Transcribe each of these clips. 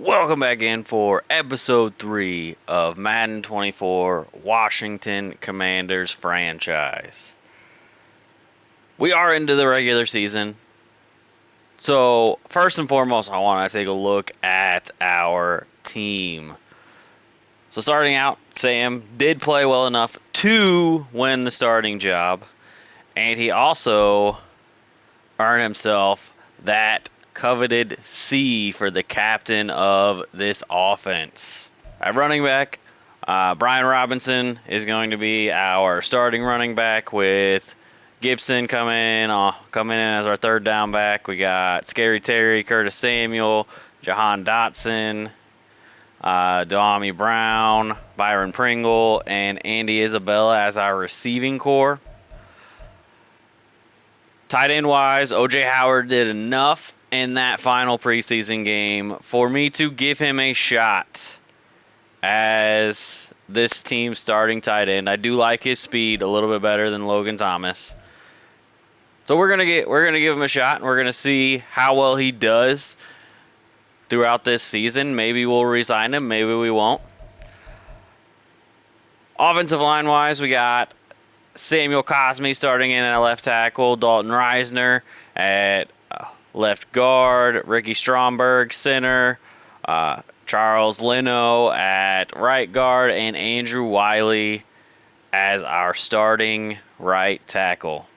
Welcome back in for episode 3 of Madden 24 Washington Commanders franchise. We are into the regular season. So, first and foremost, I want to take a look at our team. So, starting out, Sam did play well enough to win the starting job. And he also earned himself that coveted C for the captain of this offense. At running back, Brian Robinson is going to be our starting running back with Gibson coming in as our third down back. We got Scary Terry, Curtis Samuel, Jahan Dotson, Dami Brown, Byron Pringle, and Andy Isabella as our receiving core. Tight end wise, OJ Howard did enough in that final preseason game for me to give him a shot as this team's starting tight end. I do like his speed a little bit better than Logan Thomas. So we're gonna give him a shot, and we're gonna see how well he does throughout this season. Maybe we'll re-sign him, maybe we won't. Offensive line wise, we got Samuel Cosme starting in at left tackle, Dalton Reisner at left guard, Ricky Stromberg center, Charles Leno at right guard, and Andrew Wiley as our starting right tackle.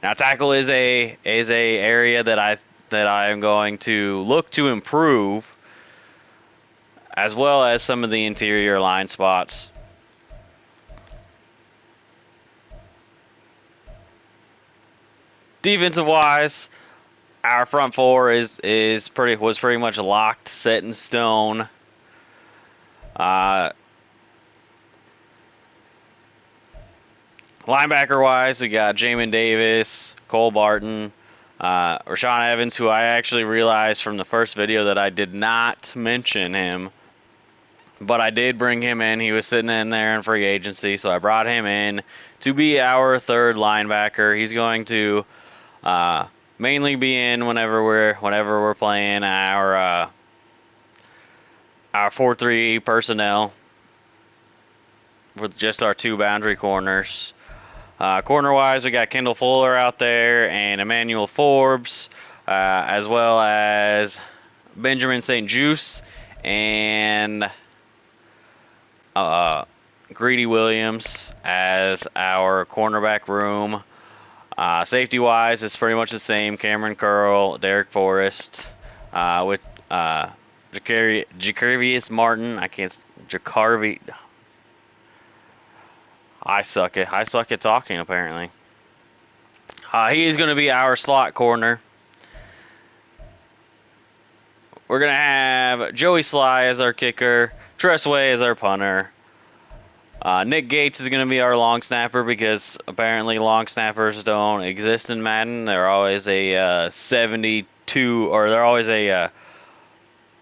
Now, tackle is a area that I am going to look to improve, as well as some of the interior line spots. Defensive wise, our front four was pretty much locked, set in stone. Linebacker wise, we got Jamin Davis, Cole Barton, Rashawn Evans, who I actually realized from the first video that I did not mention him, but I did bring him in. He was sitting in there in free agency, so I brought him in to be our third linebacker. He's going to mainly be in whenever we're playing our 4-3 personnel with just our two boundary corners. Corner-wise, we got Kendall Fuller out there and Emmanuel Forbes, as well as Benjamin St. Juste and Greedy Williams as our cornerback room. Safety-wise, it's pretty much the same. Cameron Curl, Derek Forrest, with Jacarvius Martin. I suck at talking, apparently. He is going to be our slot corner. We're going to have Joey Sly as our kicker, Tress Way as our punter. Nick Gates is going to be our long snapper because apparently long snappers don't exist in Madden. They're always a 72, or they're always a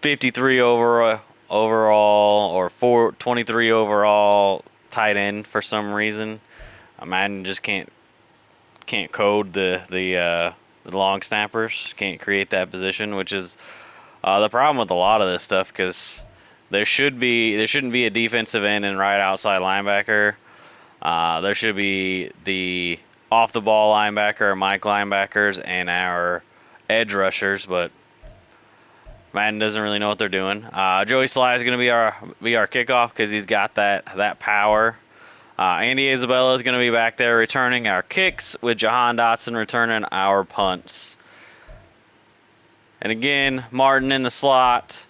53 overall or 23 overall tight end for some reason. Madden just can't code the long snappers. Can't create that position, which is the problem with a lot of this stuff, because there shouldn't be a defensive end and right outside linebacker. There should be the off the ball linebacker, Mike linebackers, and our edge rushers, but Madden doesn't really know what they're doing. Joey Sly is going to be our kickoff because he's got that power. Andy Isabella is going to be back there returning our kicks, with Jahan Dotson returning our punts. And again, Martin in the slot.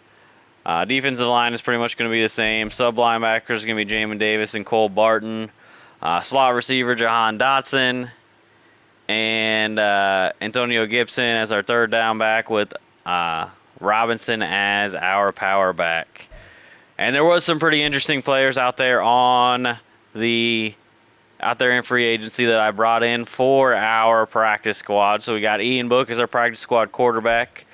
Defensive line is pretty much going to be the same. Sub linebackers is going to be Jamin Davis and Cole Barton. Slot receiver Jahan Dotson. And Antonio Gibson as our third down back, with Robinson as our power back. And there was some pretty interesting players out there in free agency that I brought in for our practice squad. So we got Ian Book as our practice squad quarterback.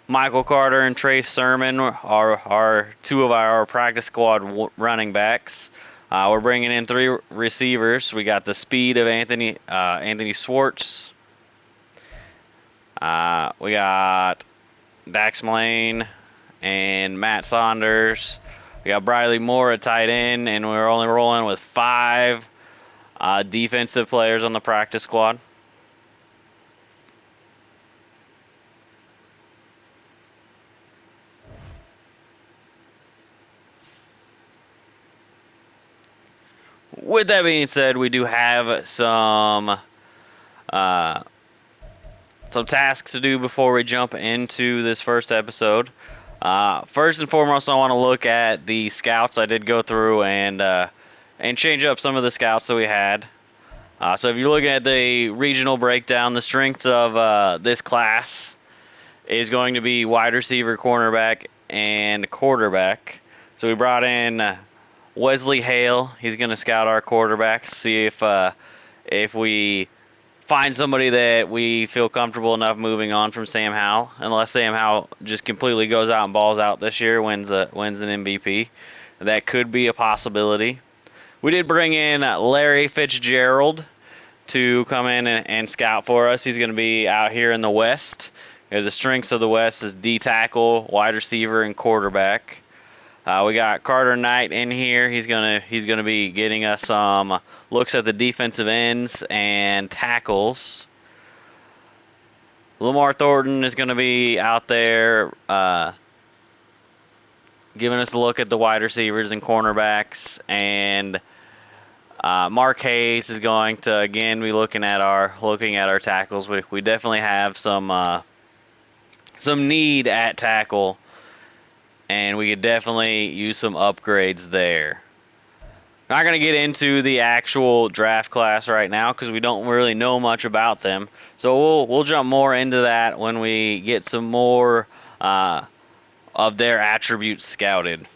Michael Carter and Trey Sermon are two of our practice squad running backs. We're bringing in 3 receivers. We got the speed of Anthony Swartz. We got Dax Mullane and Matt Saunders. We got Briley Moore at tight end, and we're only rolling with 5 defensive players on the practice squad. With that being said, we do have some tasks to do before we jump into this first episode. First and foremost, I want to look at the scouts. I did go through and change up some of the scouts that we had. So if you're looking at the regional breakdown, the strengths of this class is going to be wide receiver, cornerback, and quarterback. So we brought in Wesley Hale. He's going to scout our quarterbacks, see if we find somebody that we feel comfortable enough moving on from Sam Howell, unless Sam Howell just completely goes out and balls out this year, wins an MVP. That could be a possibility. We did bring in Larry Fitzgerald to come in and scout for us. He's going to be out here in the West. The strengths of the West is D tackle, wide receiver, and quarterback. We got Carter Knight in here. He's gonna be getting us some looks at the defensive ends and tackles. Lamar Thornton is gonna be out there giving us a look at the wide receivers and cornerbacks, and Mark Hayes is going to again be looking at our tackles. We definitely have some need at tackle, and we could definitely use some upgrades there. Not going to get into the actual draft class right now because we don't really know much about them. So we'll jump more into that when we get some more of their attributes scouted.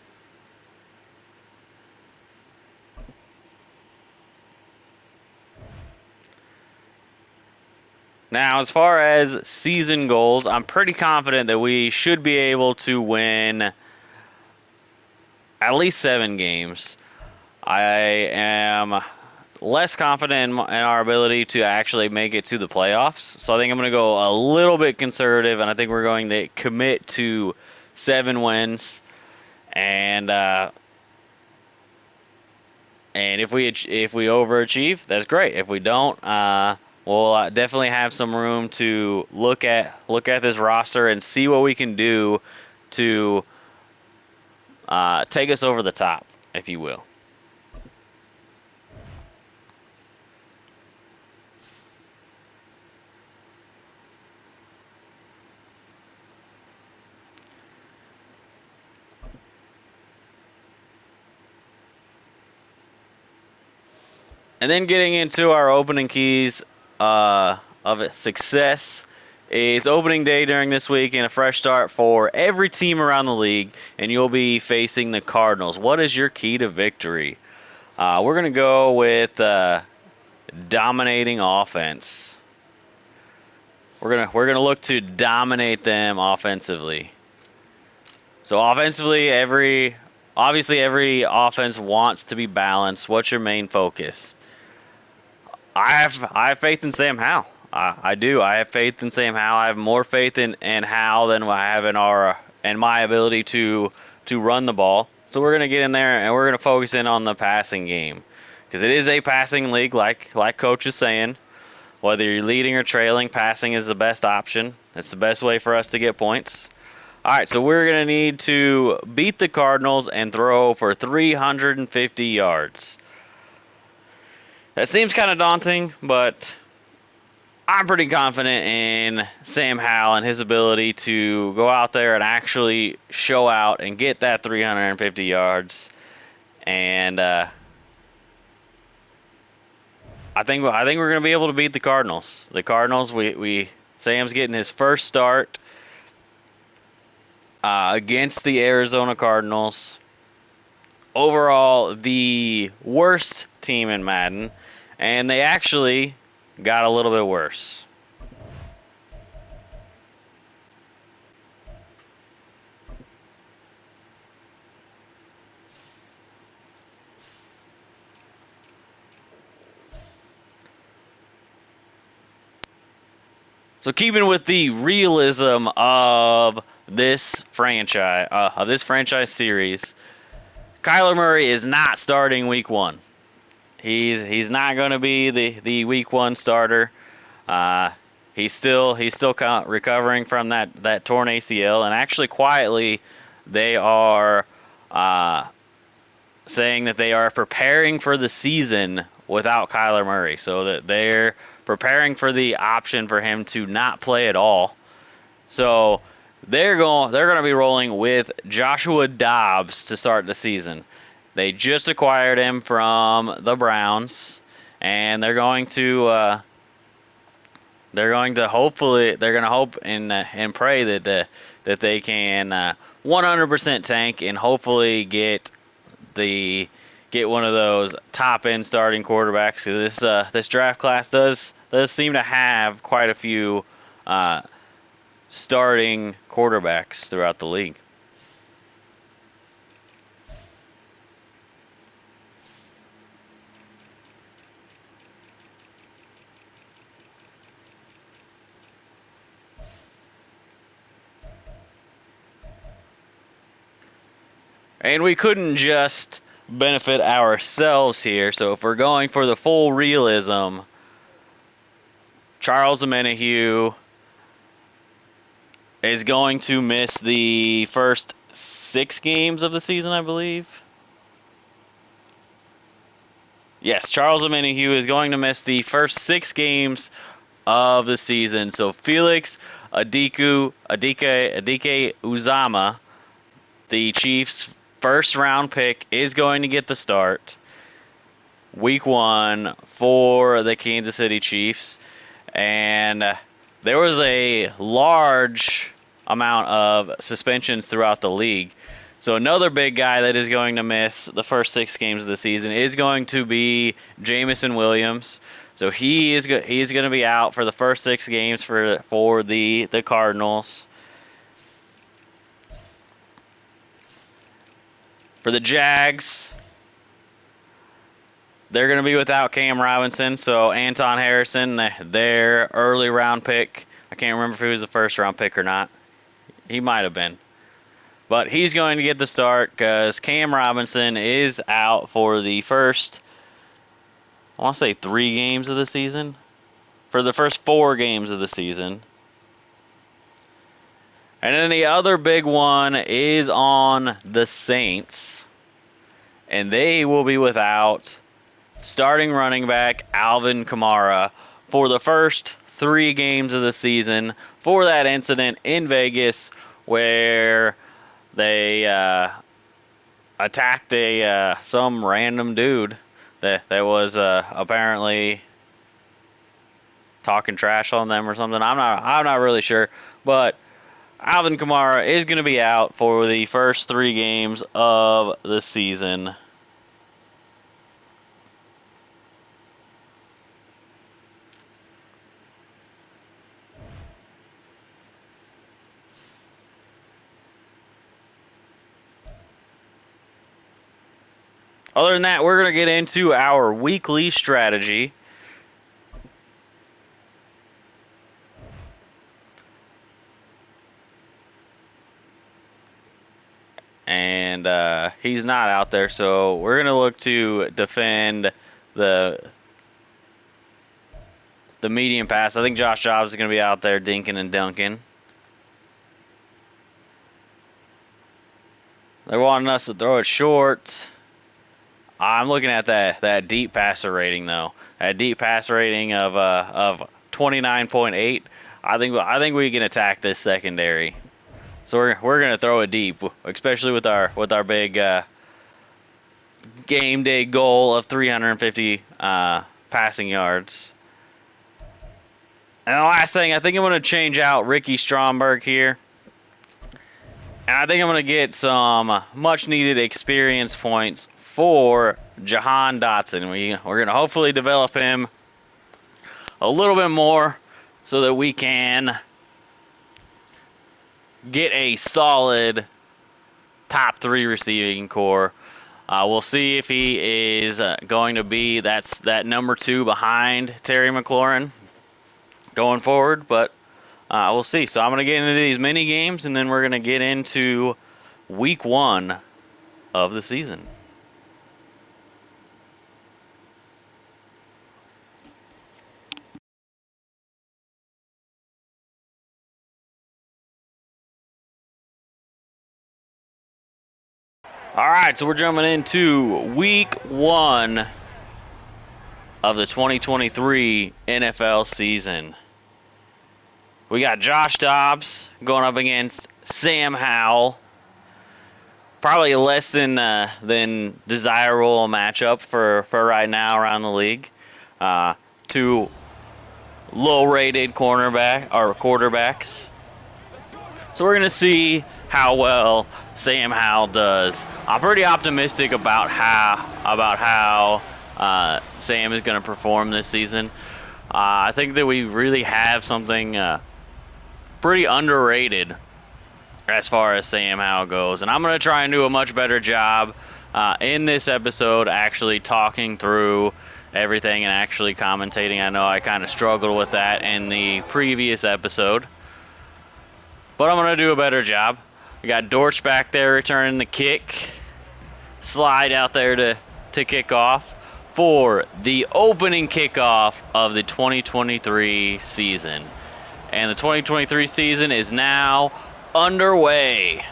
Now, as far as season goals, I'm pretty confident that we should be able to win at least 7 games. I am less confident in our ability to actually make it to the playoffs. So I think I'm going to go a little bit conservative, and I think we're going to commit to 7 wins. And if we overachieve, that's great. If we don't, we'll definitely have some room to look at this roster and see what we can do to take us over the top, if you will. And then getting into our opening keys of success is opening day during this week and a fresh start for every team around the league, and you'll be facing the Cardinals. What is your key to victory? We're going to go with dominating offense. We're gonna look to dominate them offensively. So offensively, every offense wants to be balanced. What's your main focus? I have faith in Sam Howell. I do. I have faith in Sam Howell. I have more faith in Howell than I have in my ability to run the ball. So we're gonna get in there and we're gonna focus in on the passing game because it is a passing league, like Coach is saying. Whether you're leading or trailing, passing is the best option. It's the best way for us to get points. All right, so we're gonna need to beat the Cardinals and throw for 350 yards. That seems kind of daunting, but I'm pretty confident in Sam Howell and his ability to go out there and actually show out and get that 350 yards. And I think we're going to be able to beat the Cardinals. The Cardinals, Sam's getting his first start against the Arizona Cardinals. Overall, the worst team in Madden, and they actually got a little bit worse. So keeping with the realism of this franchise series, Kyler Murray is not starting week 1. He's not going to be the week 1 starter. He's still recovering from that torn ACL, and actually quietly they are saying that they are preparing for the season without Kyler Murray, so that they're preparing for the option for him to not play at all. So they're going to be rolling with Joshua Dobbs to start the season. They just acquired him from the Browns, and they're going to hope and pray that they can 100% tank and hopefully get one of those top end starting quarterbacks. This draft class does seem to have quite a few starting quarterbacks throughout the league. And we couldn't just benefit ourselves here, so if we're going for the full realism, Charles Omenihu is going to miss the first 6 games of the season, I believe. Yes, Charles Omenihu is going to miss the first 6 games of the season. So Felix Adike Uzama, the Chiefs' first-round pick, is going to get the start week 1 for the Kansas City Chiefs. And there was a large amount of suspensions throughout the league. So another big guy that is going to miss the first 6 games of the season is going to be Jameson Williams. So he's going to be out for the first 6 games for the Cardinals. For the Jags, they're going to be without Cam Robinson, so Anton Harrison, their early round pick. I can't remember if he was a first round pick or not. He might have been. But he's going to get the start because Cam Robinson is out for the first, I want to say 3 games of the season. For the first 4 games of the season. And then the other big one is on the Saints. And they will be without starting running back Alvin Kamara for the first 3 games of the season for that incident in Vegas where they attacked some random dude that was apparently talking trash on them or something. I'm not really sure, but Alvin Kamara is going to be out for the first 3 games of the season. Other than that, we're going to get into our weekly strategy. And he's not out there, so we're going to look to defend the medium pass. I think Josh Jacobs is going to be out there dinking and dunking. They're wanting us to throw it short. I'm looking at that deep passer rating though. That deep pass rating of 29.8. I think we can attack this secondary. So we're gonna throw it deep, especially with our big game day goal of 350 passing yards. And the last thing, I think I'm gonna change out Ricky Stromberg here. And I think I'm going to get some much-needed experience points for Jahan Dotson. We're going to hopefully develop him a little bit more so that we can get a solid top 3 receiving core. We'll see if he is going to be that number 2 behind Terry McLaurin going forward, but We'll see. So I'm going to get into these mini games, and then we're going to get into week 1 of the season. All right, so we're jumping into week 1 of the 2023 NFL season. We got Josh Dobbs going up against Sam Howell. Probably less than desirable matchup for right now around the league. Two low-rated quarterbacks. So we're gonna see how well Sam Howell does. I'm pretty optimistic about how Sam is gonna perform this season. I think that we really have something pretty underrated as far as Sam Howell goes, and I'm gonna try and do a much better job in this episode actually talking through everything and actually commentating. I know I kind of struggled with that in the previous episode, but I'm going to do a better job. We got Dortch back there returning the kick. Slide out there to kick off for the opening kickoff of the 2023 season. And the 2023 season is now underway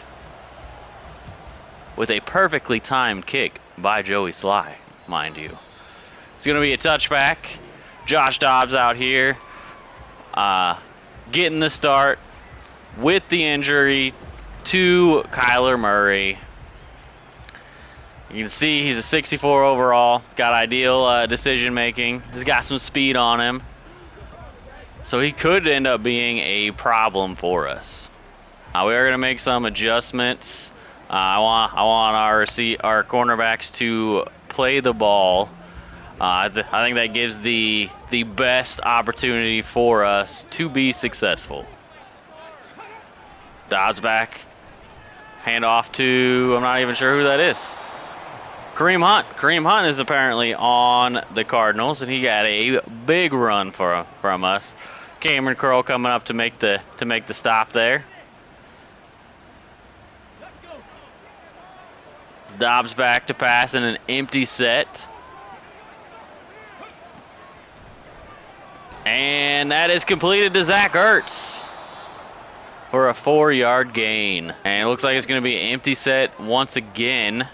with a perfectly timed kick by Joey Sly, mind you. It's going to be a touchback. Josh Dobbs out here getting the start with the injury to Kyler Murray. You can see he's a 64 overall. He's got ideal decision making. He's got some speed on him. So he could end up being a problem for us. We are going to make some adjustments. I want our cornerbacks to play the ball. I think that gives the best opportunity for us to be successful. Dobbs back. Hand off to, I'm not even sure who that is. Kareem Hunt. Kareem Hunt is apparently on the Cardinals, and he got a big run from us. Cameron Curl coming up to make the stop there. Dobbs back to pass in an empty set. And that is completed to Zach Ertz for a 4-yard gain. And it looks like it's going to be an empty set once again.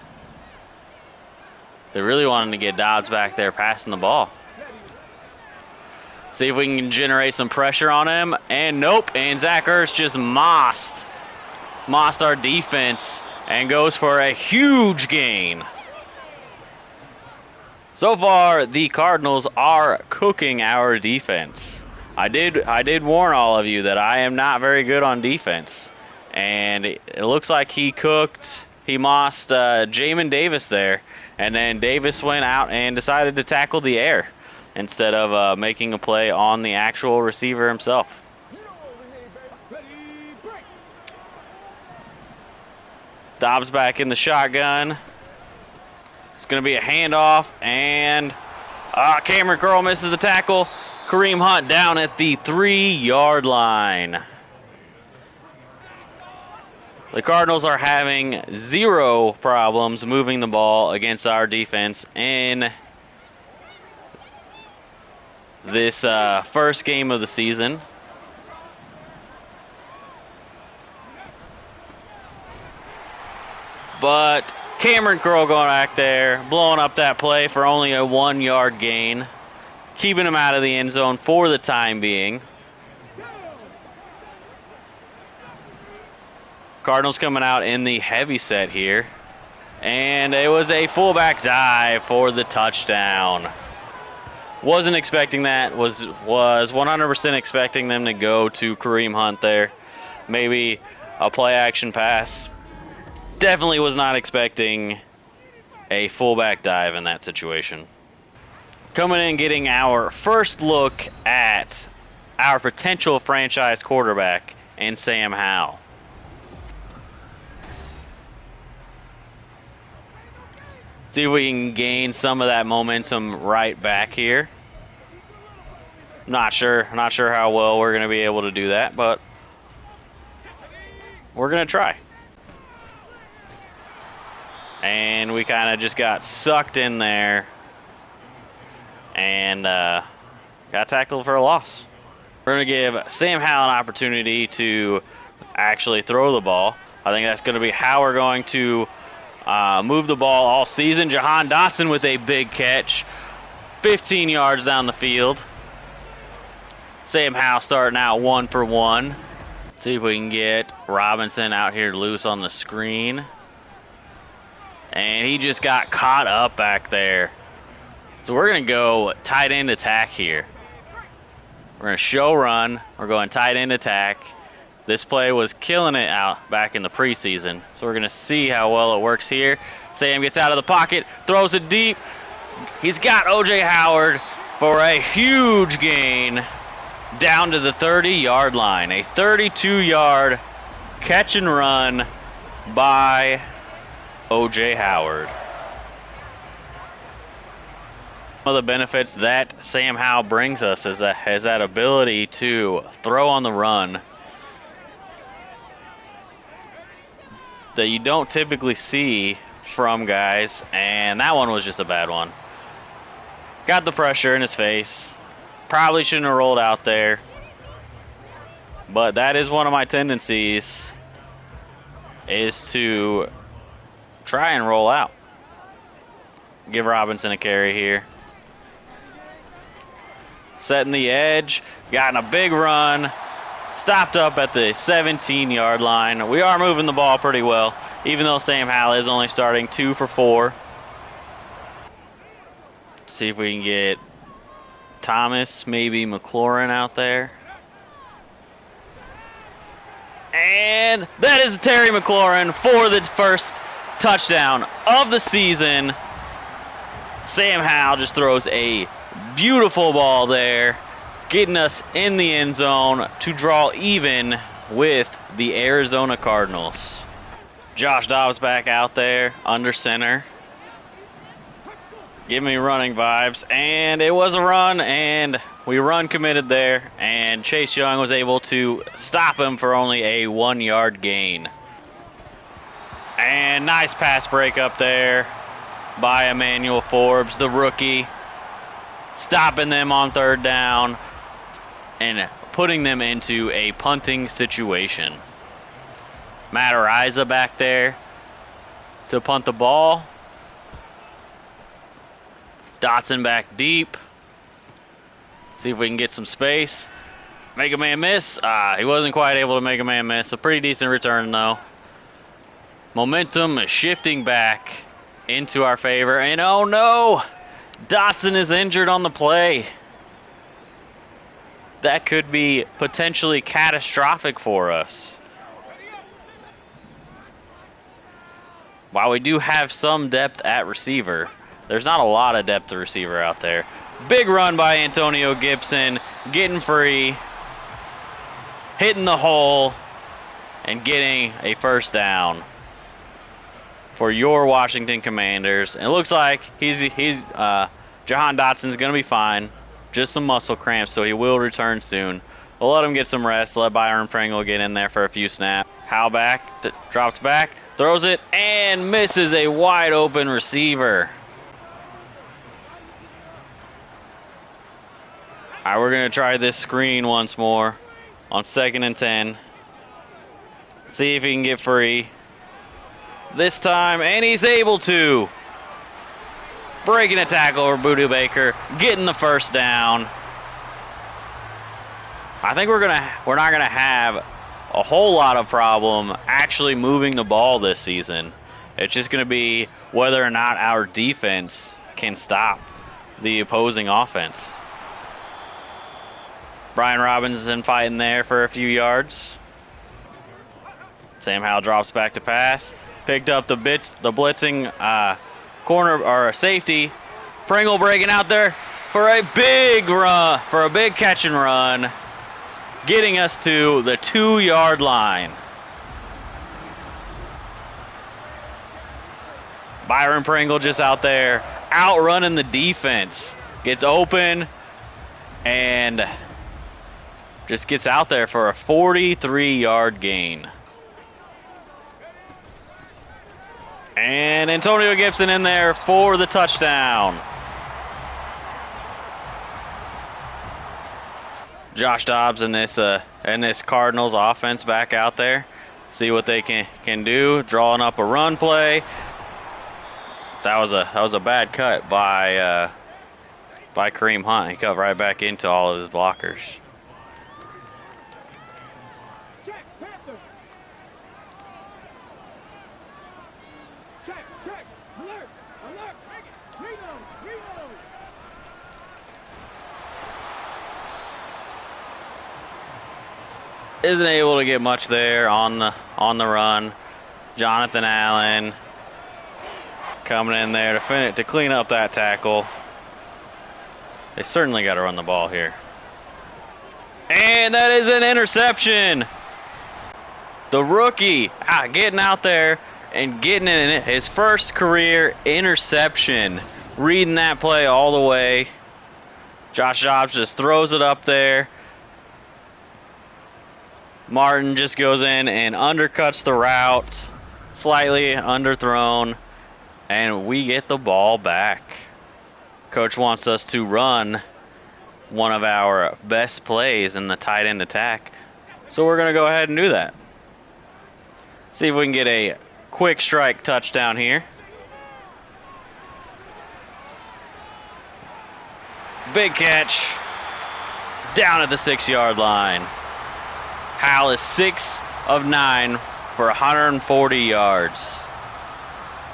They're really wanting to get Dobbs back there passing the ball. See if we can generate some pressure on him. And nope. And Zach Ertz just mossed our defense and goes for a huge gain. So far, the Cardinals are cooking our defense. I did warn all of you that I am not very good on defense. And it looks like he mossed Jamin Davis there. And then Davis went out and decided to tackle the air instead of making a play on the actual receiver himself. Dobbs back in the shotgun. It's going to be a handoff, and Cameron Curl misses the tackle. Kareem Hunt down at the 3-yard line. The Cardinals are having zero problems moving the ball against our defense in this first game of the season. But Cameron Curl going back there, blowing up that play for only a 1-yard gain, keeping him out of the end zone for the time being. Cardinals coming out in the heavy set here. And it was a fullback dive for the touchdown. Wasn't expecting that. Was 100% expecting them to go to Kareem Hunt there. Maybe a play action pass. Definitely was not expecting a fullback dive in that situation. Coming in getting our first look at our potential franchise quarterback in Sam Howell. See if we can gain some of that momentum right back here. Not sure how well we're going to be able to do that, but we're going to try. And we kind of just got sucked in there and got tackled for a loss. We're going to give Sam Howell an opportunity to actually throw the ball. I think that's going to be how we're going to move the ball all season. Jahan Dotson with a big catch, 15 yards down the field. Sam Howell starting out 1 for 1. See if we can get Robinson out here loose on the screen. And he just got caught up back there. So we're going to go tight end attack here. We're going to show run. We're going tight end attack. This play was killing it out back in the preseason. So we're going to see how well it works here. Sam gets out of the pocket, throws it deep. He's got O.J. Howard for a huge gain down to the 30-yard line. A 32-yard catch and run by O.J. Howard. One of the benefits that Sam Howell brings us is that ability to throw on the run that you don't typically see from guys, and that one was just a bad one. Got the pressure in his face. Probably shouldn't have rolled out there, but that is one of my tendencies, is to try and roll out. Give Robinson a carry here. Setting the edge, gotten a big run, stopped up at the 17-yard line. We are moving the ball pretty well, even though Sam Howell is only starting 2 for 4. See if we can get Thomas, maybe McLaurin out there. And that is Terry McLaurin for the first touchdown of the season. Sam Howell just throws a beautiful ball there, getting us in the end zone to draw even with the Arizona Cardinals. Josh Dobbs back out there under center. Give me running vibes, and it was a run, and we run committed there, and Chase Young was able to stop him for only a 1-yard gain. And nice pass break up there by Emmanuel Forbes, the rookie, stopping them on 3rd down and putting them into a punting situation. Matt Ariza back there to punt the ball. Dotson back deep. See if we can get some space. Make a man miss. He wasn't quite able to make a man miss. A pretty decent return, though. Momentum is shifting back into our favor. And oh no! Dotson is injured on the play. That could be potentially catastrophic for us. While we do have some depth at receiver, there's not a lot of depth at receiver out there. Big run by Antonio Gibson, getting free, hitting the hole, and getting a first down for your Washington Commanders. And it looks like Jahan Dotson's going to be fine. Just some muscle cramps, so he will return soon. We'll let him get some rest. Let Byron Pringle get in there for a few snaps. Howell back, drops back, throws it, and misses a wide open receiver. All right, we're going to try this screen once more on 2nd and 10. See if he can get free this time, and he's able to. Breaking a tackle over Voodoo Baker, getting the first down. I think we're not gonna have a whole lot of problem actually moving the ball this season. It's just gonna be whether or not our defense can stop the opposing offense. Brian Robinson fighting there for a few yards. Sam Howell drops back to pass. Picked up the blitzing corner or safety. Pringle breaking out there for a big run, for a big catch and run, getting us to the 2-yard line. Byron Pringle just out there outrunning the defense. Gets open and just gets out there for a 43-yard gain. And Antonio Gibson in there for the touchdown. Josh Dobbs and this Cardinals offense back out there. See what they can do. Drawing up a run play. That was a bad cut by Kareem Hunt. He cut right back into all of his blockers. Isn't able to get much there on the run. Jonathan Allen coming in there to clean up that tackle. They certainly got to run the ball here. And that is an interception. The rookie getting out there and getting in his first career interception. Reading that play all the way. Josh Dobbs just throws it up there. Martin just goes in and undercuts the route, slightly underthrown, and we get the ball back. Coach wants us to run one of our best plays in the tight end attack, so we're going to go ahead and do that. See if we can get a quick strike touchdown here. Big catch down at the 6-yard line. Howell is 6 of 9 for 140 yards.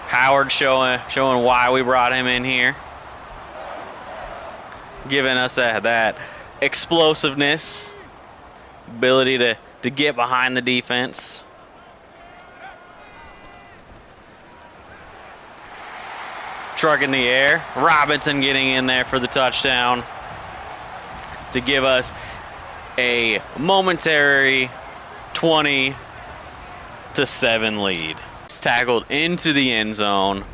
Howard showing why we brought him in here. Giving us that explosiveness, ability to get behind the defense. Truck in the air. Robinson getting in there for the touchdown to give us a momentary 20-7 lead. It's tackled into the end zone.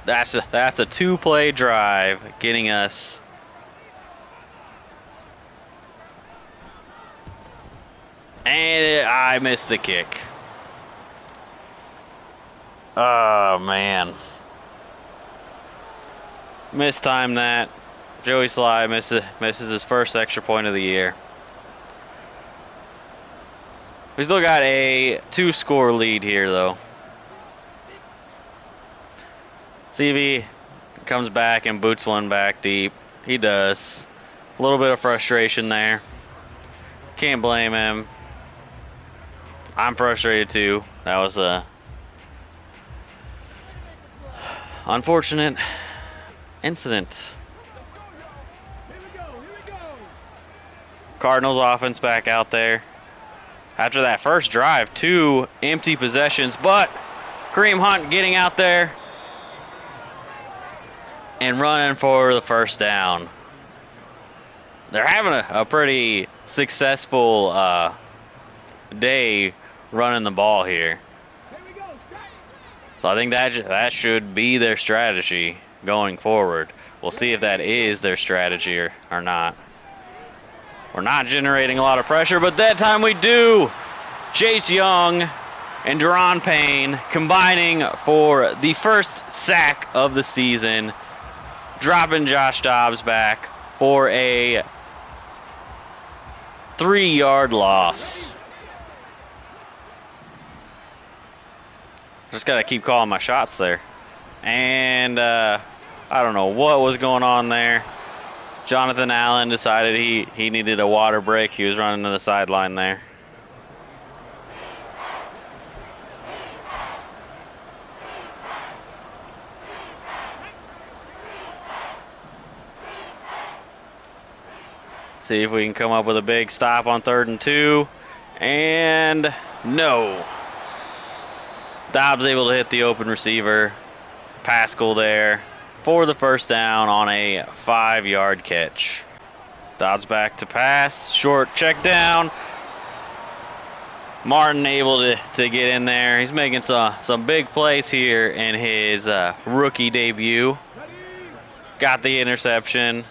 That's a two-play drive getting us and I missed the kick. Oh man. Mistimed that. Joey Sly misses his first extra point of the year. We still got a 2-score lead here, though. See if he comes back and boots one back deep. He does. A little bit of frustration there. Can't blame him. I'm frustrated too. That was a unfortunate incident. Cardinals offense back out there. After that first drive, 2 empty possessions, but Kareem Hunt getting out there and running for the first down. They're having a pretty successful day running the ball here. So I think that should be their strategy going forward. We'll see if that is their strategy or not. We're not generating a lot of pressure, but that time we do. Chase Young and Deron Payne combining for the first sack of the season, dropping Josh Dobbs back for a 3-yard loss. Just got to keep calling my shots there. And I don't know what was going on there. Jonathan Allen decided he needed a water break. He was running to the sideline there. See if we can come up with a big stop on 3rd and 2. And no. Dobbs able to hit the open receiver. Pascal there for the first down on a 5-yard catch. Dobbs back to pass. Short check down. Martin able to get in there. He's making some big plays here in his rookie debut. Got the interception.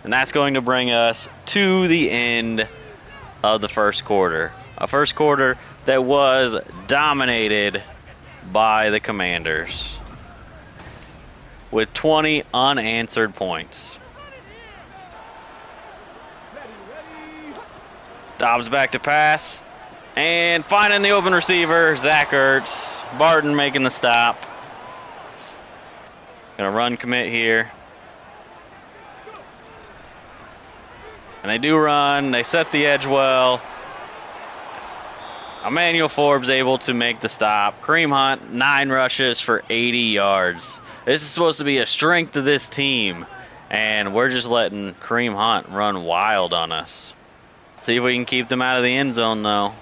And that's going to bring us to the end of the first quarter. A first quarter that was dominated by the Commanders with 20 unanswered points. Dobbs back to pass. And finding the open receiver, Zach Ertz. Barton making the stop. Gonna run commit here. And they do run. They set the edge well. Emmanuel Forbes able to make the stop. Kareem Hunt, 9 rushes for 80 yards. This is supposed to be a strength of this team. And we're just letting Kareem Hunt run wild on us. See if we can keep them out of the end zone, though.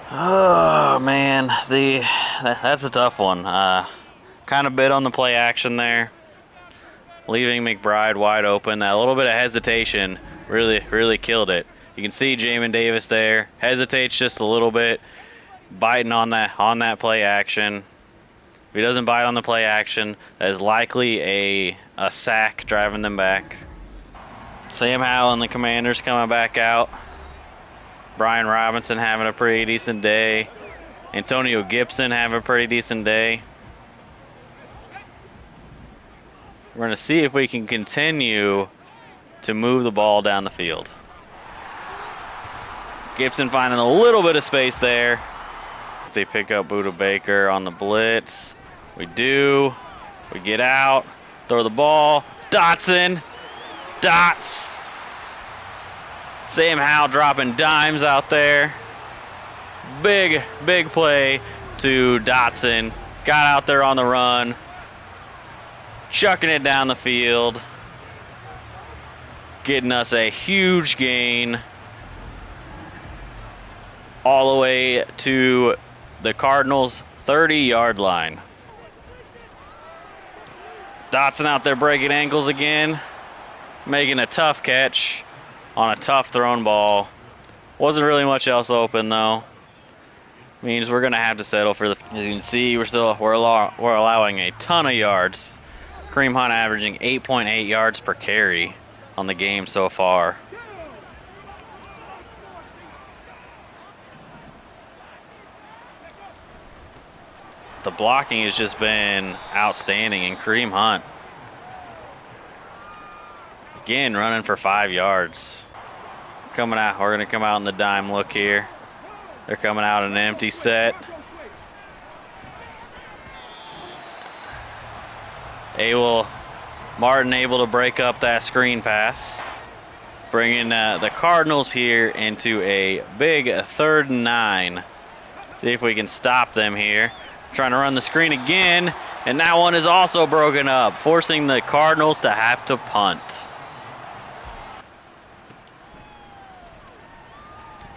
Oh, man. That's a tough one. Kind of bit on the play action there, leaving McBride wide open. That little bit of hesitation really killed it. You can see Jamin Davis there. Hesitates just a little bit, biting on that play action. If he doesn't bite on the play action, that is likely a sack driving them back. Sam Howell and the Commanders coming back out. Brian Robinson having a pretty decent day. Antonio Gibson having a pretty decent day. We're going to see if we can continue to move the ball down the field. Gibson finding a little bit of space there. They pick up Buda Baker on the blitz. We do. We get out. Throw the ball. Dotson. Dots. Sam Howell dropping dimes out there. Big play to Dotson. Got out there on the run. Chucking it down the field. Getting us a huge gain. All the way to the Cardinals' 30-yard line. Dotson out there breaking ankles again. Making a tough catch on a tough thrown ball. Wasn't really much else open though. Means we're gonna have to settle for the. As you can see, we're allowing a ton of yards. Kareem Hunt averaging 8.8 yards per carry on the game so far. The blocking has just been outstanding, and Kareem Hunt again running for 5 yards. Coming out, we're gonna come out in the dime look here. They're coming out in an empty set. Martin able to break up that screen pass. Bringing the Cardinals here into a big 3rd and 9. See if we can stop them here. Trying to run the screen again, and that one is also broken up, forcing the Cardinals to have to punt.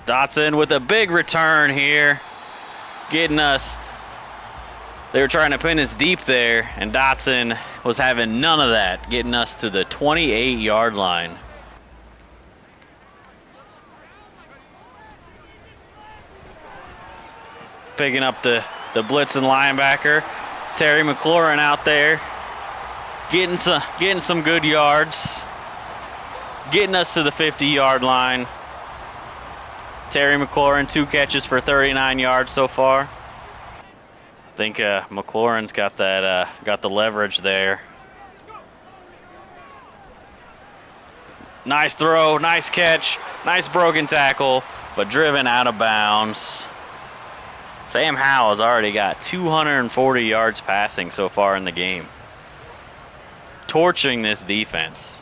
Dotson with a big return here, getting us. They were trying to pin us deep there, and Dotson was having none of that, getting us to the 28-yard line. Picking up the blitzing linebacker, Terry McLaurin out there, getting some good yards, getting us to the 50-yard line. Terry McLaurin, 2 catches for 39 yards so far. I think McLaurin's got the leverage there. Nice throw, nice catch, nice broken tackle, but driven out of bounds. Sam Howell has already got 240 yards passing so far in the game. Torching this defense.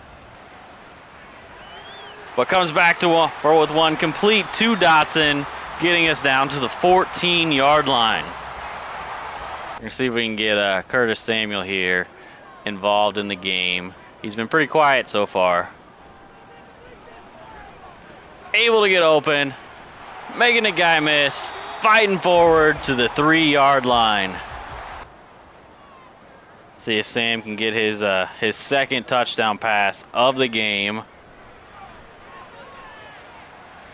But comes back with one complete to Dotson, getting us down to the 14-yard line. We're going to see if we can get Curtis Samuel here involved in the game. He's been pretty quiet so far. Able to get open, making a guy miss, fighting forward to the 3-yard line. See if Sam can get his second touchdown pass of the game.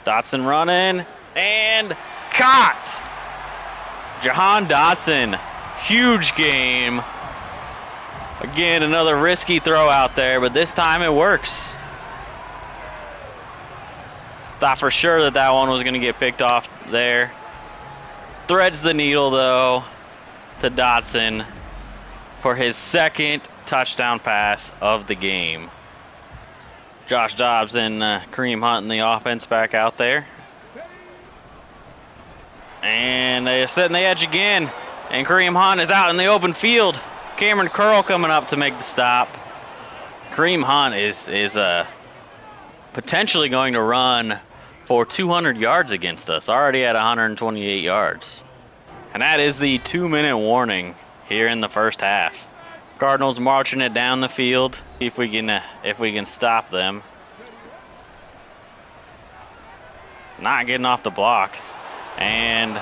Dotson running and caught. Jahan Dotson, huge game. Again, another risky throw out there, but this time it works. Thought for sure that one was going to get picked off there. Threads the needle, though, to Dotson for his second touchdown pass of the game. Josh Dobbs and Kareem Hunt in the offense back out there. And they're setting the edge again. And Kareem Hunt is out in the open field. Cameron Curl coming up to make the stop. Kareem Hunt is potentially going to run for 200 yards against us. Already at 128 yards. And that is the 2-minute warning here in the first half. Cardinals marching it down the field. See if we can stop them. Not getting off the blocks. And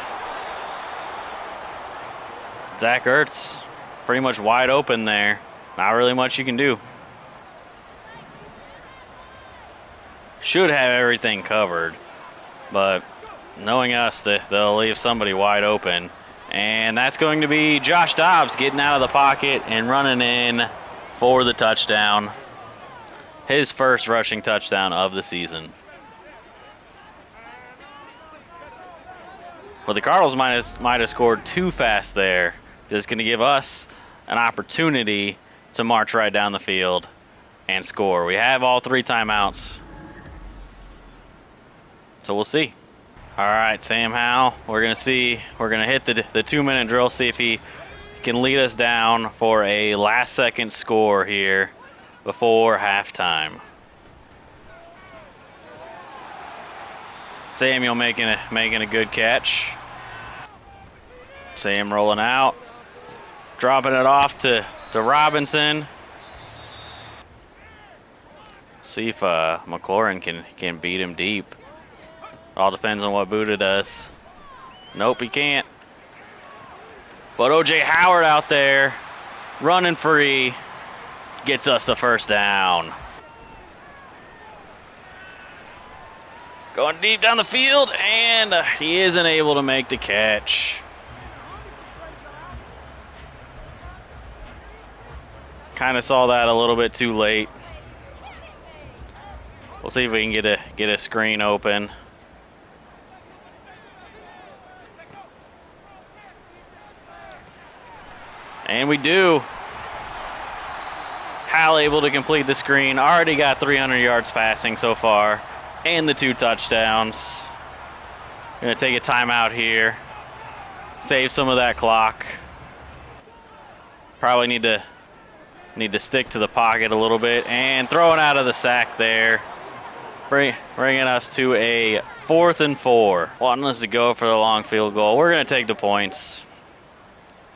Zach Ertz pretty much wide open there. Not really much you can do. Should have everything covered, but knowing us, they'll leave somebody wide open. And that's going to be Josh Dobbs getting out of the pocket and running in for the touchdown. His first rushing touchdown of the season. Well, the Cardinals might have scored too fast there. It's going to give us an opportunity to march right down the field and score. We have all 3 timeouts. So we'll see. All right, Sam Howell, we're going to hit the 2-minute drill, see if he can lead us down for a last-second score here before halftime. Samuel making a good catch. Sam rolling out, dropping it off to Robinson. See if McLaurin can beat him deep. All depends on what Buddha does. Nope, he can't. But O.J. Howard out there, running free, gets us the first down. Going deep down the field, and he isn't able to make the catch. Kind of saw that a little bit too late. We'll see if we can get a screen open. And we do. Hal able to complete the screen. Already got 300 yards passing so far. And the 2 touchdowns. Gonna take a timeout here. Save some of that clock. Probably need to stick to the pocket a little bit. And throwing out of the sack there. Bringing us to a 4th and 4. Wanting us to go for the long field goal. We're gonna take the points.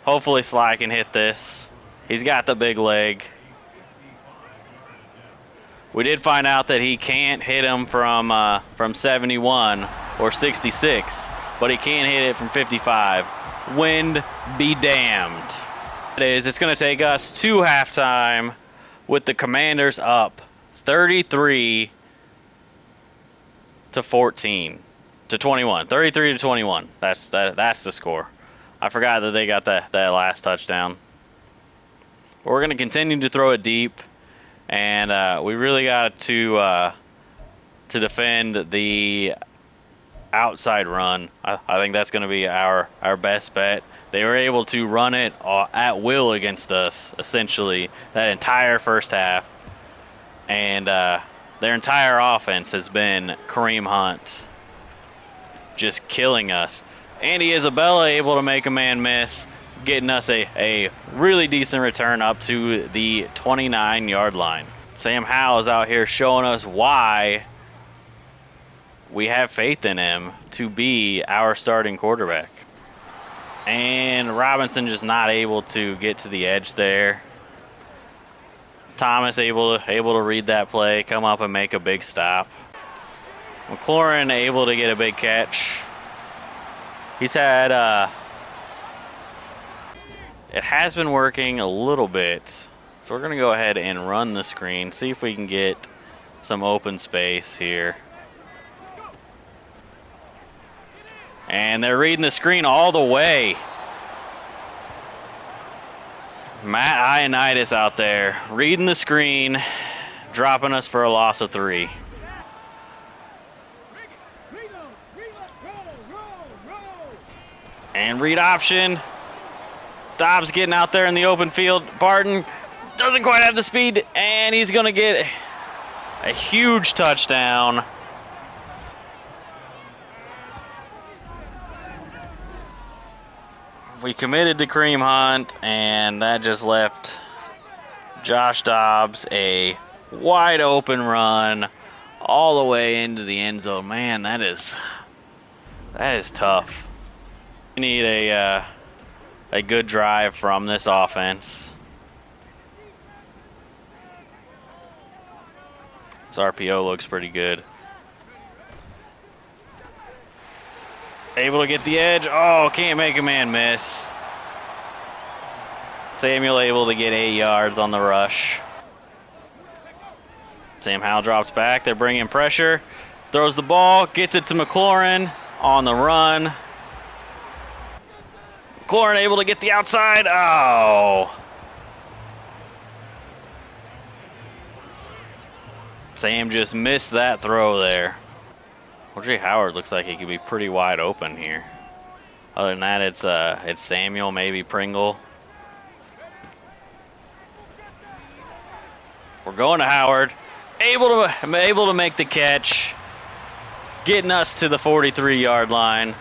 Hopefully Sly can hit this. He's got the big leg. We did find out that he can't hit him from 71 or 66, but he can hit it from 55. Wind be damned. It's going to take us to halftime with the Commanders up 33 to 14 to 21. 33 to 21. That's the score. I forgot that they got that last touchdown. But we're going to continue to throw it deep, and we really got to defend the outside run. I think that's going to be our best bet. They were able to run it at will against us, essentially, that entire first half. And their entire offense has been Kareem Hunt just killing us. Andy Isabella able to make a man miss, getting us a really decent return up to the 29-yard line. Sam Howell is out here showing us why we have faith in him to be our starting quarterback. And Robinson just not able to get to the edge there. Thomas able to read that play, come up and make a big stop. McLaurin able to get a big catch. He's had it has been working a little bit. So we're going to go ahead and run the screen, see if we can get some open space here. And they're reading the screen all the way. Matt Ioannidis out there reading the screen, dropping us for a loss of 3. And read option. Dobbs getting out there in the open field. Barton doesn't quite have the speed, and he's going to get a huge touchdown. We committed to Kareem Hunt, and that just left Josh Dobbs a wide open run all the way into the end zone. Man, that is tough. We need a good drive from this offense. This RPO looks pretty good. Able to get the edge. Oh, can't make a man miss. Samuel able to get 8 yards on the rush. Sam Howell drops back. They're bringing pressure. Throws the ball. Gets it to McLaurin on the run. McLaurin able to get the outside. Oh. Sam just missed that throw there. OJ Howard looks like he could be pretty wide open here. Other than that, it's Samuel, maybe Pringle. We're going to Howard, able to make the catch, getting us to the 43-yard line.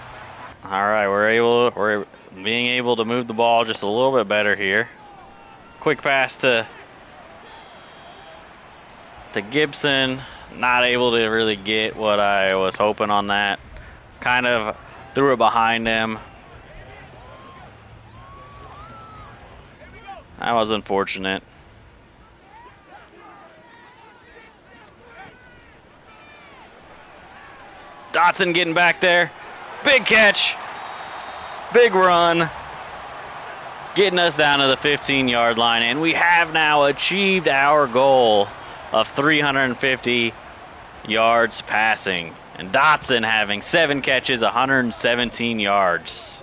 All right, we're being able to move the ball just a little bit better here. Quick pass to Gibson. Not able to really get what I was hoping on that. Kind of threw it behind him. That was unfortunate. Dotson getting back there. Big catch. Big run. Getting us down to the 15-yard line. And we have now achieved our goal of 350 yards passing. And Dotson having 7 catches, 117 yards.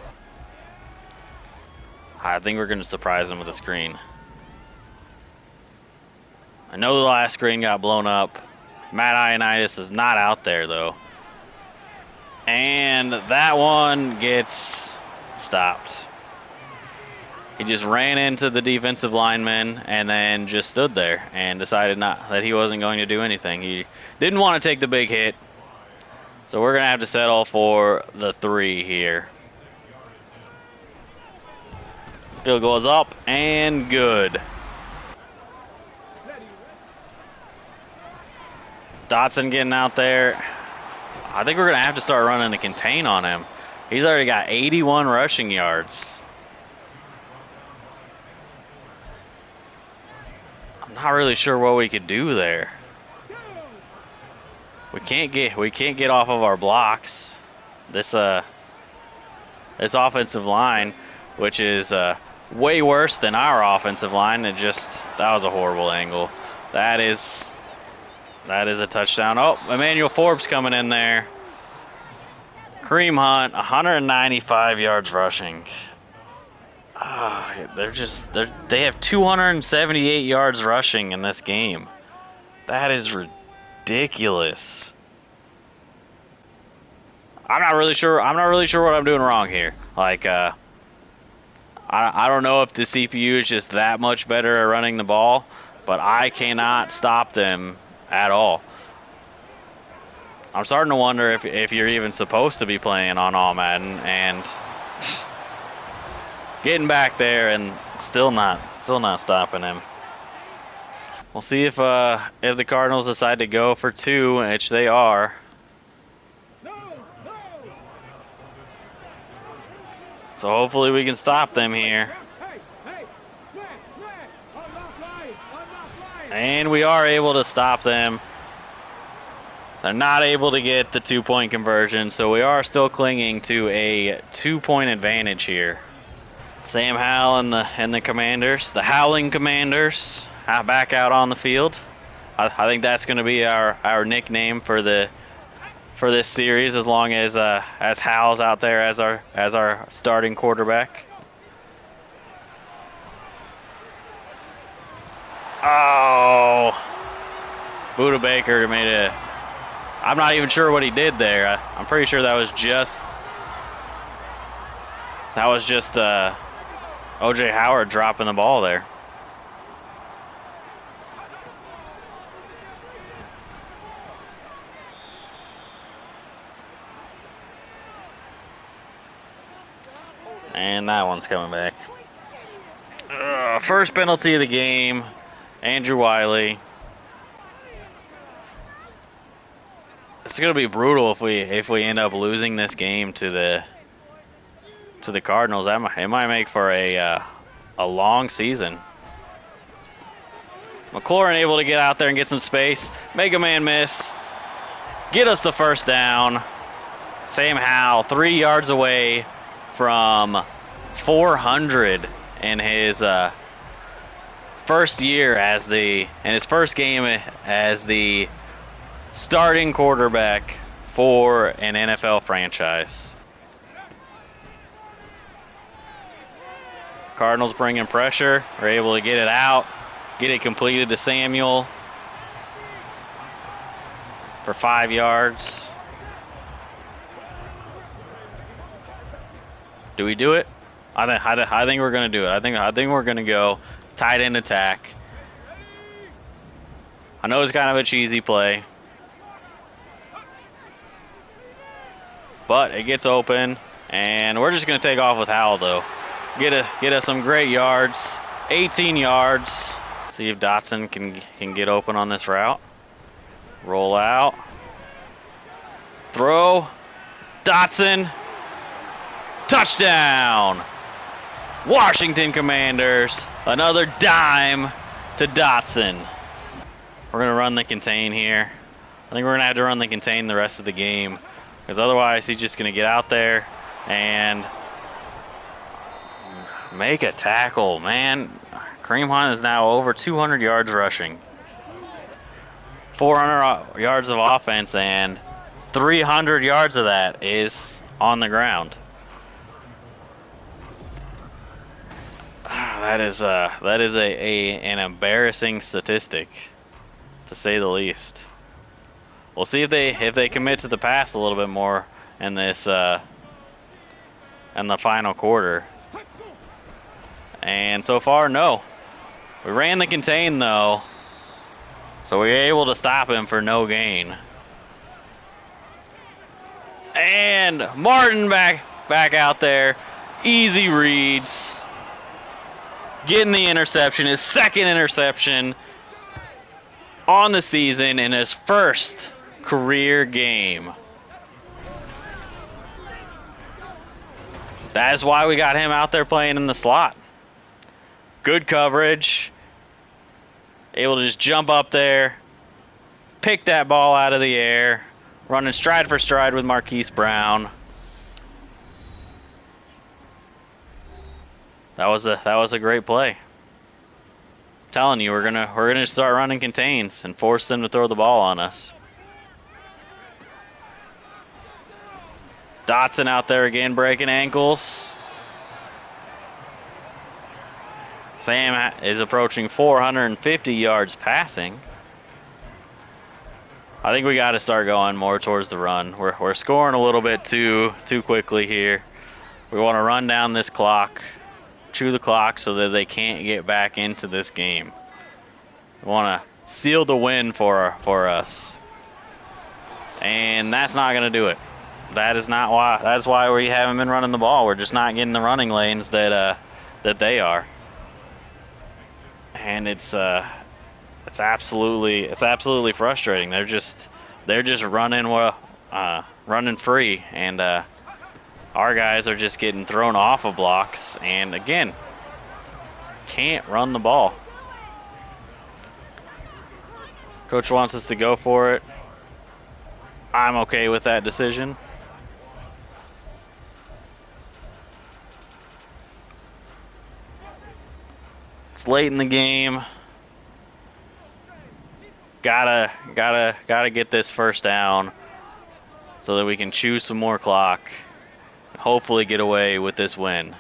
I think we're going to surprise him with a screen. I know the last screen got blown up. Matt Ioannidis is not out there, though. And that one gets stopped. He just ran into the defensive lineman and then just stood there and decided that he wasn't going to do anything. He didn't want to take the big hit. So we're going to have to settle for the 3 here. Field goes up and good. Dotson getting out there. I think we're going to have to start running a contain on him. He's already got 81 rushing yards. I'm not really sure what we could do there. We can't get off of our blocks. This offensive line, which is way worse than our offensive line, that was a horrible angle. That is a touchdown. Oh, Emmanuel Forbes coming in there. Kareem Hunt, 195 yards rushing. They have 278 yards rushing in this game. That is ridiculous. I'm not really sure what I'm doing wrong here. Like, I don't know if the CPU is just that much better at running the ball, but I cannot stop them at all. I'm starting to wonder if you're even supposed to be playing on All Madden, and getting back there and still not stopping him. We'll see if the Cardinals decide to go for 2, which they are. So hopefully we can stop them here. And we are able to stop them. They're not able to get the 2-point conversion, so we are still clinging to a 2-point advantage here. Sam Howell and the Commanders, the Howling Commanders, back out on the field. I think that's going to be our nickname for this series, as long as Howell's out there as our starting quarterback. Oh, Buda Baker made a. I'm not even sure what he did there. I'm pretty sure that was just O.J. Howard dropping the ball there. And that one's coming back. First penalty of the game, Andrew Wiley. It's gonna be brutal if we end up losing this game to the Cardinals. It might make for a long season. McLaurin able to get out there and get some space, make a man miss, get us the first down. Sam Howell 3 yards away from 400 in his first year in his first game as the starting quarterback for an NFL franchise. Cardinals bringing pressure, are able to get it out, get it completed to Samuel for 5 yards. Do we do it? I think we're gonna do it. I think we're gonna go tight end attack. I know it's kind of a cheesy play, but it gets open, and we're just gonna take off with Howell though. Get us some great yards, 18 yards. See if Dotson can get open on this route. Roll out, throw, Dotson. Touchdown! Washington Commanders, another dime to Dotson. We're going to run the contain here. I think we're going to have to run the contain the rest of the game, because otherwise he's just going to get out there and make a tackle. Man, Kareem Hunt is now over 200 yards rushing. 400 yards of offense, and 300 yards of that is on the ground. That is an embarrassing statistic, to say the least. We'll see if they commit to the pass a little bit more in this in the final quarter. And so far, no. We ran the contain though, so we were able to stop him for no gain. And Martin back out there, easy reads. Getting the interception, his second interception on the season in his first career game. That is why we got him out there playing in the slot. Good coverage. Able to just jump up there, pick that ball out of the air, running stride for stride with Marquise Brown. That was a great play. I'm telling you, we're gonna start running contains and force them to throw the ball on us. Dotson out there again breaking ankles. Sam is approaching 450 yards passing. I think we got to start going more towards the run. We're scoring a little bit too quickly here. We want to run down this clock. Chew the clock so that they can't get back into this game. We want to seal the win for us, and that's not going to do it. That's why we haven't been running the ball. We're just not getting the running lanes that they are, and it's absolutely frustrating. They're just running free, and our guys are just getting thrown off of blocks, and again, can't run the ball. Coach wants us to go for it. I'm okay with that decision. late in the game. Gotta get this first down so that we can chew some more clock. Hopefully get away with this win.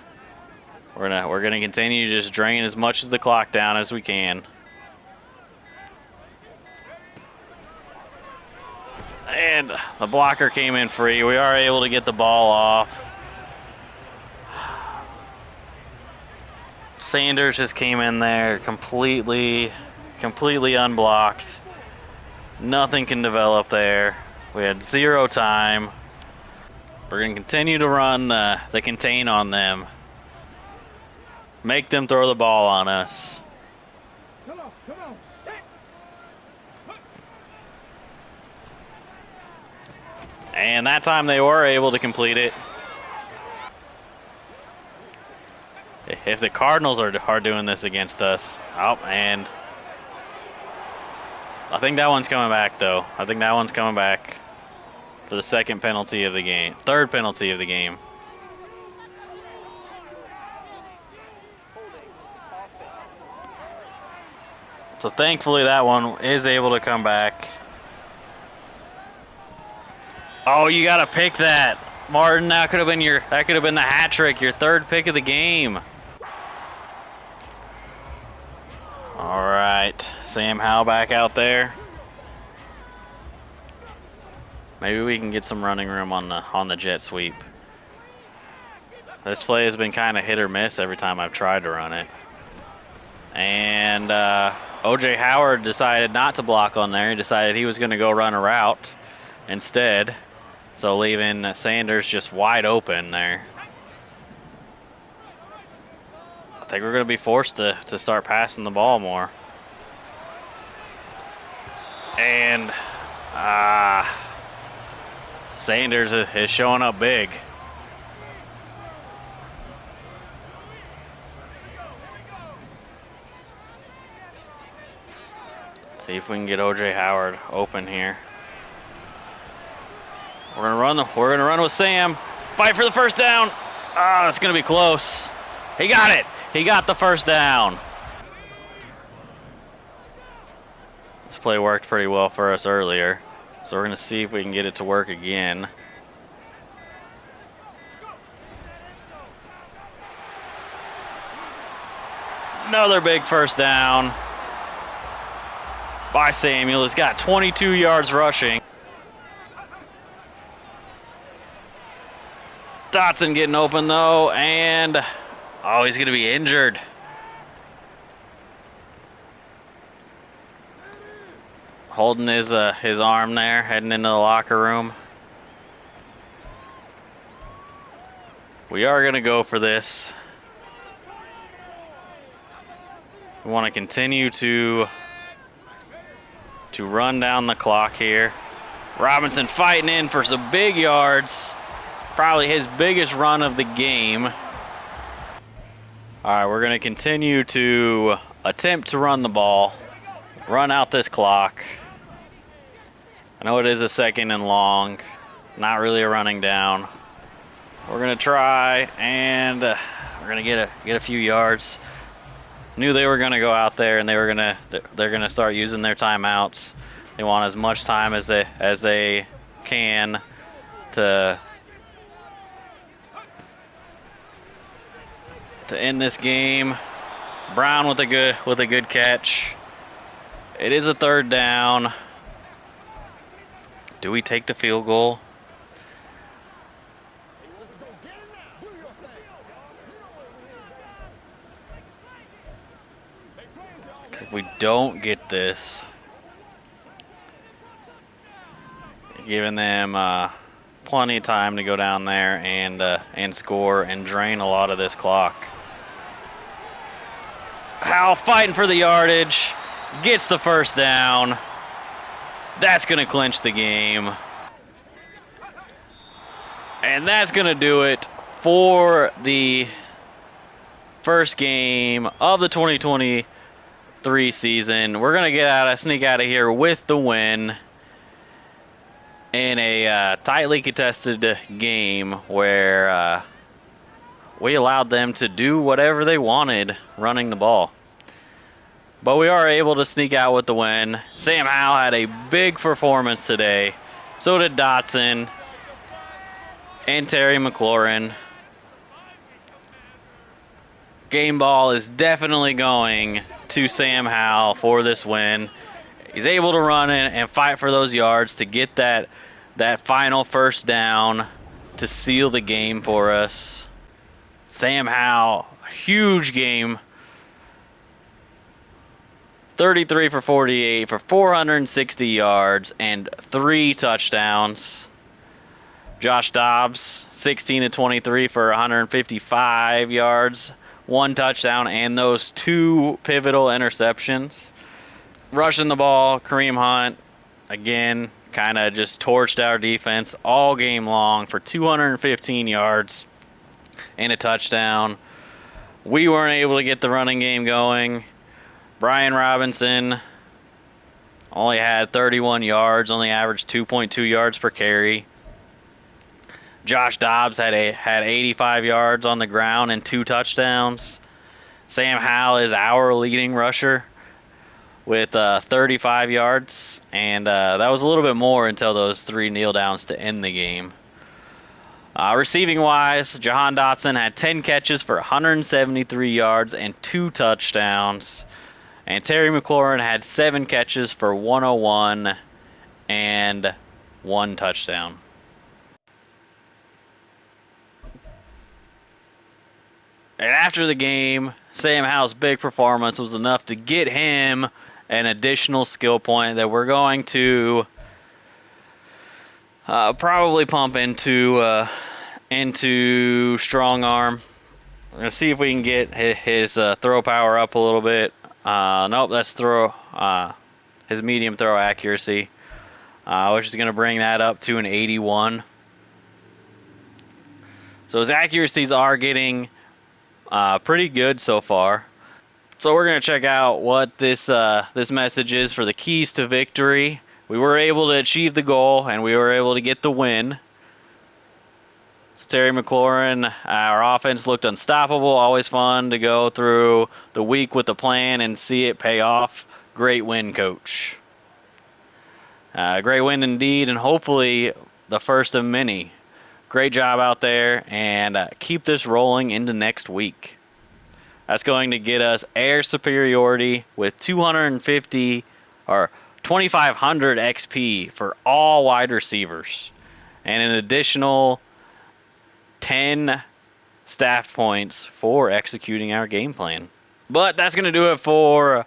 We're gonna continue to just drain as much of the clock down as we can. And the blocker came in free. We are able to get the ball off. Sanders just came in there completely unblocked. Nothing can develop there. We had 0 time. We're going to continue to run the contain on them. Make them throw the ball on us. And that time they were able to complete it. If the Cardinals are doing this against us, oh, and I think that one's coming back though. I think that one's coming back for the second penalty of the game, third penalty of the game. So thankfully that one is able to come back. Oh, you gotta pick that, Martin. That could have been the hat trick, your third pick of the game. All right, Sam Howell back out there. Maybe we can get some running room on the jet sweep. This play has been kind of hit or miss every time I've tried to run it. And O.J. Howard decided not to block on there. He decided he was going to go run a route instead. So leaving Sanders just wide open there. I think we're going to be forced to start passing the ball more. And Sanders is showing up big. See if we can get O.J. Howard open here. We're gonna run with Sam. Fight for the first down. Ah, it's gonna be close. He got it. He got the first down. This play worked pretty well for us earlier, so we're gonna see if we can get it to work again. Another big first down by Samuel. He's got 22 yards rushing. Dotson getting open though, and oh, he's gonna be injured. Holding his arm there, heading into the locker room. We are gonna go for this. We want to continue to run down the clock here. Robinson fighting in for some big yards. Probably his biggest run of the game. All right, we're going to continue to attempt to run the ball, run out this clock. I know it is a 2nd and long, not really a running down. We're going to try, and we're going to get a few yards. Knew they were going to go out there, and they're going to start using their timeouts. They want as much time as they can to end this game. Brown with a good catch. It is a 3rd down. Do we take the field goal? If we don't get this, giving them plenty of time to go down there and score and drain a lot of this clock. Howell fighting for the yardage, gets the first down. That's going to clinch the game. And that's going to do it for the first game of the 2023 season. We're going to sneak out of here with the win in a tightly contested game where we allowed them to do whatever they wanted running the ball. But we are able to sneak out with the win. Sam Howell had a big performance today. So did Dotson and Terry McLaurin. Game ball is definitely going to Sam Howell for this win. He's able to run in and fight for those yards to get that final first down to seal the game for us. Sam Howell, huge game. 33 for 48 for 460 yards and 3 touchdowns. Josh Dobbs, 16 to 23 for 155 yards, 1 touchdown, and those 2 pivotal interceptions. Rushing the ball, Kareem Hunt, again, kind of just torched our defense all game long for 215 yards and a touchdown. We weren't able to get the running game going. Brian Robinson only had 31 yards, only averaged 2.2 yards per carry. Josh Dobbs had 85 yards on the ground and 2 touchdowns. Sam Howell is our leading rusher with 35 yards, and that was a little bit more until those 3 kneel downs to end the game. Receiving wise, Jahan Dotson had 10 catches for 173 yards and 2 touchdowns. And Terry McLaurin had 7 catches for 101 and 1 touchdown. And after the game, Sam Howell's big performance was enough to get him an additional skill point that we're going to probably pump into strong arm. We're going to see if we can get his throw power up a little bit. Nope, that's his medium throw accuracy, which is going to bring that up to an 81. So his accuracies are getting pretty good so far. So we're going to check out what this message is for the keys to victory. We were able to achieve the goal, and we were able to get the win. So Terry McLaurin, our offense looked unstoppable. Always fun to go through the week with a plan and see it pay off. Great win, coach. Great win indeed, and hopefully the first of many. Great job out there, and keep this rolling into next week. That's going to get us air superiority with 250 or 2,500 XP for all wide receivers, and an additional 10 staff points for executing our game plan. But that's going to do it for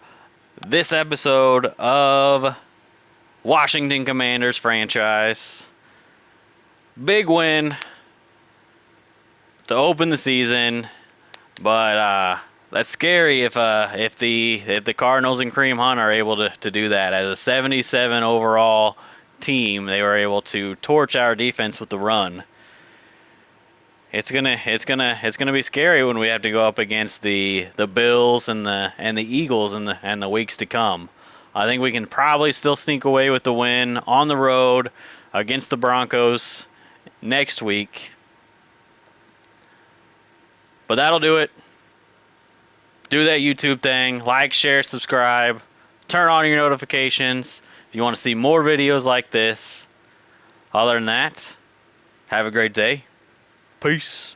this episode of Washington Commanders franchise. Big win to open the season, but that's scary if the Cardinals and Kareem Hunt are able to do that. As a 77 overall team, they were able to torch our defense with the run. It's gonna be scary when we have to go up against the Bills and the Eagles in the weeks to come. I think we can probably still sneak away with the win on the road against the Broncos next week. But that'll do it. Do that YouTube thing. Like, share, subscribe. Turn on your notifications if you want to see more videos like this. Other than that, have a great day. Peace.